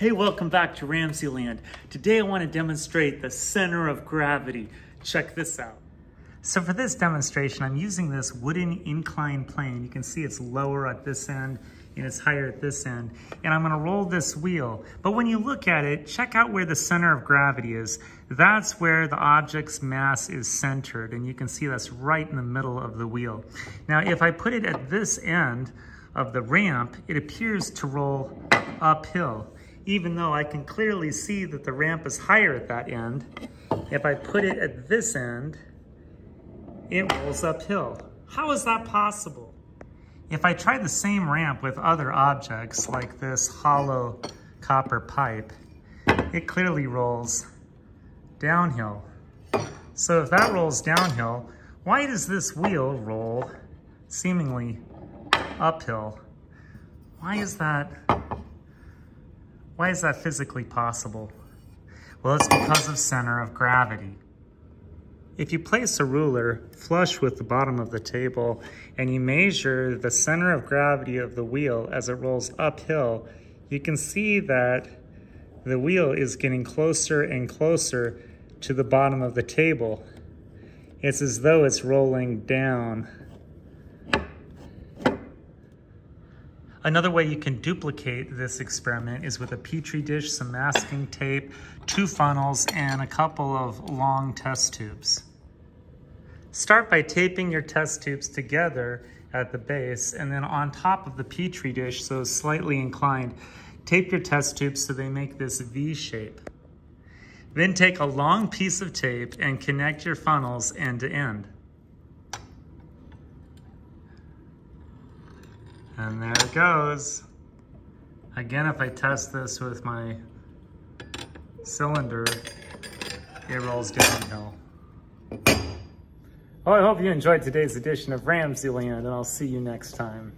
Hey, welcome back to RamZland. Today I want to demonstrate the center of gravity. Check this out. So for this demonstration, I'm using this wooden inclined plane. You can see it's lower at this end and it's higher at this end. And I'm gonna roll this wheel. But when you look at it, check out where the center of gravity is. That's where the object's mass is centered. And you can see that's right in the middle of the wheel. Now, if I put it at this end of the ramp, it appears to roll uphill. Even though I can clearly see that the ramp is higher at that end, if I put it at this end, it rolls uphill. How is that possible? If I try the same ramp with other objects, like this hollow copper pipe, it clearly rolls downhill. So if that rolls downhill, why does this wheel roll seemingly uphill? Why is that physically possible? Well, it's because of center of gravity. If you place a ruler flush with the bottom of the table and you measure the center of gravity of the wheel as it rolls uphill, you can see that the wheel is getting closer and closer to the bottom of the table. It's as though it's rolling down. Another way you can duplicate this experiment is with a petri dish, some masking tape, 2 funnels, and a couple of long test tubes. Start by taping your test tubes together at the base, and then on top of the petri dish, so slightly inclined, tape your test tubes so they make this V shape. Then take a long piece of tape and connect your funnels end to end. And there it goes. Again, if I test this with my cylinder, it rolls downhill. Well, I hope you enjoyed today's edition of RamZland, and I'll see you next time.